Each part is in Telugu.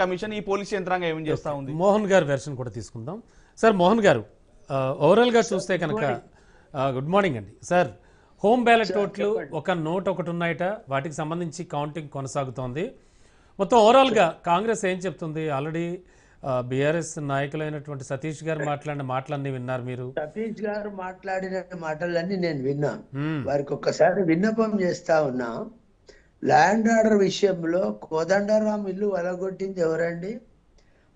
కమిషన్ ఈ పోలీస్ యంత్రాంగం ఏం చేస్తా ఉంది? మోహన్ గారు వెర్షన్ కూడా తీసుకుందాం. సార్ మోహన్ గారు, ఓవరాల్ గా చూస్తే కనుక గుడ్ మార్నింగ్ అండి సార్. హోమ్ బ్యాలెట్ ఓట్లు ఒక నోట్ ఒకటి ఉన్నాయట, వాటికి సంబంధించి కౌంటింగ్ కొనసాగుతోంది. మొత్తం ఓవరాల్ గా కాంగ్రెస్ ఏం చెప్తుంది? ఆల్రెడీ బీఆర్ఎస్ నాయకులైనటువంటి సతీష్ గారు మాట్లాడిన మాటలన్నీ విన్నారు మీరు. సతీష్ గారు మాట్లాడిన మాటలన్నీ నేను విన్నా. వారికి ఒక్కసారి విన్నపం చేస్తా ఉన్నా. ల్యాండ్ ఆర్డర్ విషయంలో కోదండరాం ఇల్లు వలగొట్టింది ఎవరండి?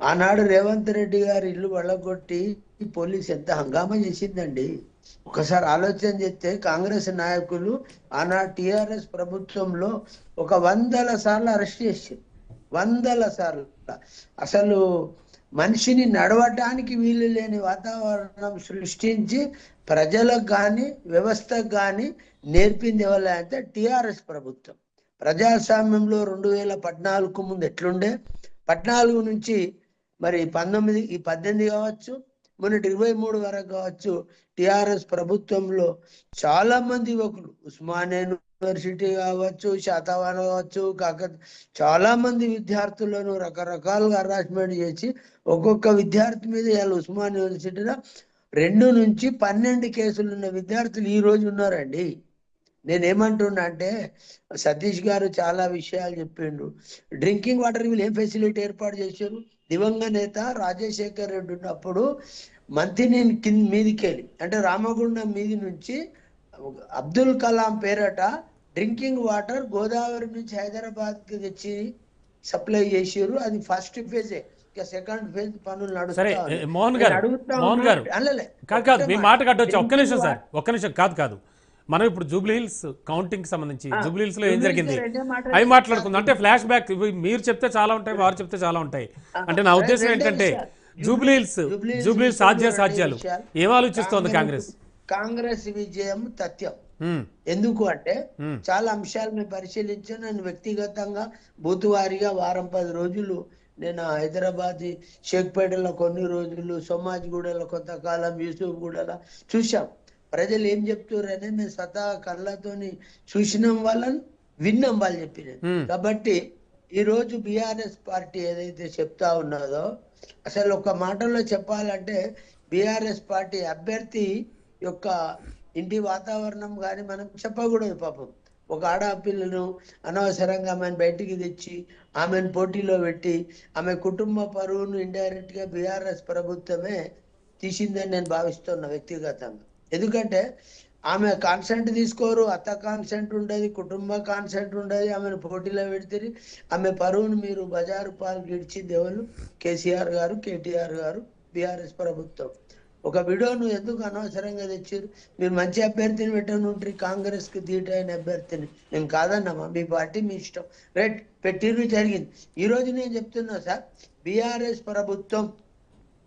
ఆనాడు రేవంత్ రెడ్డి గారి ఇల్లు వలగొట్టి పోలీస్ ఎంత హంగామా చేసిందండి. ఒకసారి ఆలోచన చేస్తే కాంగ్రెస్ నాయకులు ఆనాడు టిఆర్ఎస్ ప్రభుత్వంలో ఒక 100 సార్లు అరెస్ట్ చేశారు. 100 సార్లు. అసలు మనిషిని నడవటానికి వీలు లేని వాతావరణం సృష్టించి ప్రజలకు కానీ వ్యవస్థకు కానీ నేర్పింది ఎవరంటే టిఆర్ఎస్ ప్రభుత్వం. ప్రజాస్వామ్యంలో 2014 ముందు ఎట్లుండే, 14 నుంచి మరి 19 ఈ 18 కావచ్చు, మొన్నటి 23 వరకు కావచ్చు, టిఆర్ఎస్ ప్రభుత్వంలో చాలా మంది యువకులు ఉస్మానియా యూనివర్సిటీ కావచ్చు, శాతవాన కావచ్చు, చాలా మంది విద్యార్థులను రకరకాలుగా హరాస్మెంట్ చేసి ఒక్కొక్క విద్యార్థి మీద ఇవాళ ఉస్మానియా యూనివర్సిటీలో 2 నుంచి 12 కేసులు ఉన్న విద్యార్థులు ఈ రోజు ఉన్నారండి. నేనేమంటున్నా అంటే సతీష్ గారు చాలా విషయాలు చెప్పిండు. డ్రింకింగ్ వాటర్ వీళ్ళు ఏం ఫెసిలిటీ ఏర్పాటు చేశారు? దివంగత నేత రాజశేఖర్ రెడ్డి ఉన్నప్పుడు మంతినేని మీదికెళ్ళి అంటే రామగుండం మీది నుంచి అబ్దుల్ కలాం పేరట డ్రింకింగ్ వాటర్ గోదావరి నుంచి హైదరాబాద్ కి తెచ్చి సప్లై చేసారు. అది ఫస్ట్ ఫేజే. సెకండ్ ఫేజ్ పనులు నడుస్తాయి. మోహన్ గారు కాదు, మీ మాట కట్టొచ్చు. ఒక్క నిమిషం సార్, ఒక్క నిమిషం. కాదు మనం ఇప్పుడు జూబ్లీ హిల్స్ కౌంటింగ్ సంబంధించి జూబ్లీ హిల్స్ లో ఏం జరిగింది అవి మాట్లాడుకుందాం. అంటే ఫ్లాష్ బ్యాక్ మీరు చెప్తే చాలా ఉంటాయి, వారు చెప్తే చాలా ఉంటాయి. అంటే నా ఉద్దేశం ఏంటంటే జూబ్లీ హిల్స్ సాధ్యాలు ఏం ఆలోచిస్తోంది కాంగ్రెస్ విజయం తథ్యం. ఎందుకు అంటే చాలా అంశాలు మేము పరిశీలించాను. నేను వ్యక్తిగతంగా బూతువారిగా వారం 10 రోజులు నేను హైదరాబాద్ షేక్పేటలో కొన్ని రోజులు, సోమాజిగూడలో కొంతకాలం, యూసుఫ్గూడలో చూసాం. ప్రజలు ఏం చెప్తారని మేము స్వతహా కళ్ళతోని చూసినాం, వాళ్ళని విన్నాం వాళ్ళు చెప్పినది. కాబట్టి ఈ రోజు బీఆర్ఎస్ పార్టీ ఏదైతే చెప్తా ఉన్నదో, అసలు ఒక మాటలో చెప్పాలంటే బీఆర్ఎస్ పార్టీ అభ్యర్థి యొక్క ఇంటి వాతావరణం కానీ మనం చెప్పకూడదు. పాపం ఒక ఆడపిల్లను అనవసరంగా ఆమెను బయటికి తెచ్చి ఆమెను పోటీలో పెట్టి ఆమె కుటుంబ పరువును ఇండైరెక్ట్ గా బీఆర్ఎస్ ప్రభుత్వమే తీసిందని నేను భావిస్తున్నా వ్యక్తిగతంగా. ఎందుకంటే ఆమె కాన్సెంట్ తీసుకోరు, అత్త కాన్సెంట్ ఉండదు, కుటుంబ కాన్సెంట్ ఉండదు. ఆమెను పోటీలో పెడితే ఆమె పరువును మీరు బజారు పాలు గిడిచింది ఎవరు? కేసీఆర్ గారు, కేటీఆర్ గారు, బీఆర్ఎస్ ప్రభుత్వం. ఒక వీడియోను ఎందుకు అనవసరంగా తెచ్చారు? మీరు మంచి అభ్యర్థిని పెట్టనుంటారు, కాంగ్రెస్ కి ధీటైన అభ్యర్థిని. నేను కాదన్నామా, మీ పార్టీ మీ ఇష్టం, రైట్, పెట్టిరు, జరిగింది. ఈ రోజు నేను చెప్తున్నా సార్, బీఆర్ఎస్ ప్రభుత్వం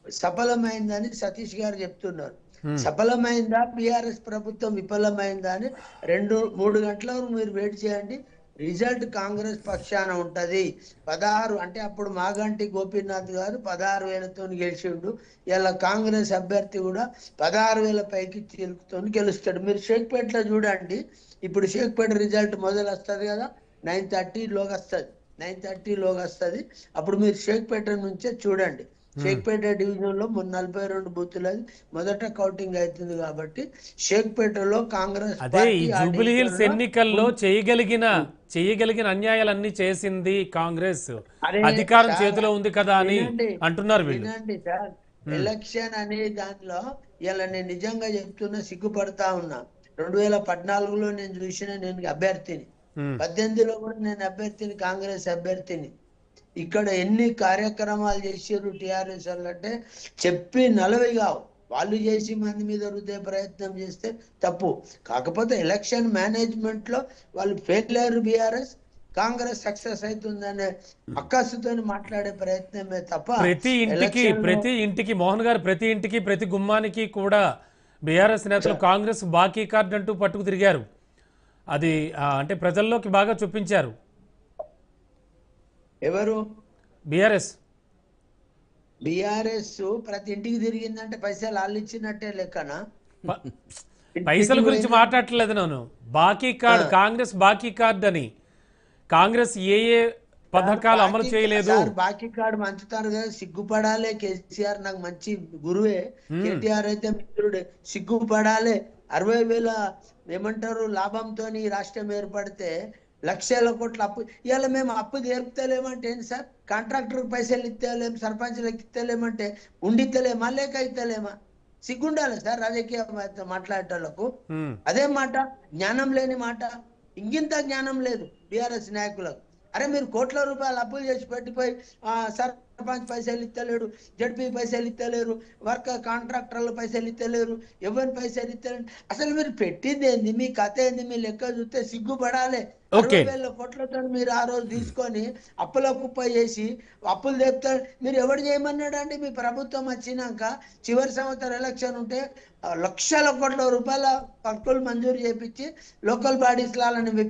సఫలమైందని సతీష్ గారు చెప్తున్నారు. సఫలమైందా బీఆర్ఎస్ ప్రభుత్వం విఫలమైందా అని 2-3 గంటల వరకు మీరు వెయిట్ చేయండి. రిజల్ట్ కాంగ్రెస్ పక్షాన ఉంటది. 16 అంటే అప్పుడు మాగంటి గోపీనాథ్ గారు 16,000తో గెలిచిండు. ఇలా కాంగ్రెస్ అభ్యర్థి కూడా 16,000 పైకి చిలుకుతో గెలుస్తాడు. మీరు షేక్పేటలో చూడండి. ఇప్పుడు షేక్పేట రిజల్ట్ మొదలు వస్తుంది కదా, 9:30లోగా వస్తుంది. 9:30లోగా వస్తుంది. అప్పుడు మీరు షేక్పేట నుంచే చూడండి. షేక్పేట డివిజన్ లో 42 బూతులు మొదట కౌంటింగ్ అవుతుంది. కాబట్టి షేక్పేటలో కాంగ్రెస్ అదే ఈ జూబ్లీ హిల్స్ ఎన్నికల్లో చేయగలిగిన అన్యాయాలన్నీ చేసింది కాంగ్రెస్, అధికారం చేతిలో ఉంది కదా అని అంటున్నారు వీళ్ళు. వినండి సార్, ఎలక్షన్ అనే దాంట్లో ఇలా నేను నిజంగా చెప్తున్నా, సిగ్గుపడతా ఉన్నా. 2014లో నేను చూసిన, నేను అభ్యర్థిని. 18లో కూడా నేను అభ్యర్థిని, కాంగ్రెస్ అభ్యర్థిని. ఇక్కడ ఎన్ని కార్యక్రమాలు చేసారు టిఆర్ఎస్ అంటే చెప్పి 40 కావు. వాళ్ళు చేసి మంది మీద రుద్దే ప్రయత్నం చేస్తే తప్పు. కాకపోతే ఎలక్షన్ మేనేజ్మెంట్ లో వాళ్ళు ఫెయిల్ అయ్యారు. బీఆర్ఎస్, కాంగ్రెస్ సక్సెస్ అవుతుందనే అక్కసుతో మాట్లాడే ప్రయత్నమే తప్ప ప్రతి ఇంటికి మోహన్ గారు, ప్రతి ఇంటికి ప్రతి గుమ్మానికి కూడా బీఆర్ఎస్ నేతలు కాంగ్రెస్ బాకీ కార్డు అంటూ పట్టుకు తిరిగారు. అది అంటే ప్రజల్లోకి బాగా చూపించారు. ఎవరు? బీఆర్ఎస్ ప్రతి ఇంటికి తిరిగిందంటే పైసలు వాళ్ళు ఇచ్చినట్టే లెక్కనా? పైసల గురించి మాట్లాడట్లేదు నేను. బాకీ కార్డు, కాంగ్రెస్ బాకీ కార్డు అని కాంగ్రెస్ ఏ పథకాలు అమలు చేయలేదు. బాకీ కార్డు మంచుతారు కదా, సిగ్గుపడాలి. కేసీఆర్ నాకు మంచి గురువే, కేటీఆర్ అయితే మిత్రుడే. సిగ్గుపడాలి. 60,000 ఏమంటారు లాభంతో రాష్ట్రం ఏర్పడితే లక్షల కోట్ల అప్పు. ఇవాళ మేము అప్పు తీర్పుతలేమంటే ఏంటి సార్? కాంట్రాక్టర్ పైసలు ఇస్తలేం, సర్పంచ్లకు ఇస్తలేమంటే ఉండితలేమా లేక ఇస్తలేమా? సిగ్గుండాలి సార్ రాజకీయ మాట్లాడేటోళ్లకు. అదే మాట, జ్ఞానం లేని మాట. ఇంకింత జ్ఞానం లేదు బీఆర్ఎస్ నాయకులకు. అరే మీరు కోట్ల రూపాయలు అప్పులు చేసి పెట్టిపోయి సర్పంచ్ పైసలు ఇస్తలేడు, జడ్పీ పైసలు ఇస్తలేరు, వర్క్ కాంట్రాక్టర్ల పైసలు ఇస్తలేరు, ఎవరి పైసలు ఇస్తలేరు. అసలు మీరు పెట్టింది ఏంది, మీ కథ ఏంది, మీ లెక్క చూస్తే సిగ్గుపడాలి. 60,000 కోట్లతో మీరు ఆ రోజు తీసుకొని అప్పుల కుప్ప చేసి అప్పులు తెస్తారు. మీరు ఎవడు చేయమన్నాడు అండి? మీ ప్రభుత్వం వచ్చినాక చివరి సంవత్సరం ఎలక్షన్ ఉంటే లక్షల కోట్ల రూపాయల వర్కులు మంజూరు చేపించి లోకల్ బాడీస్ లాలని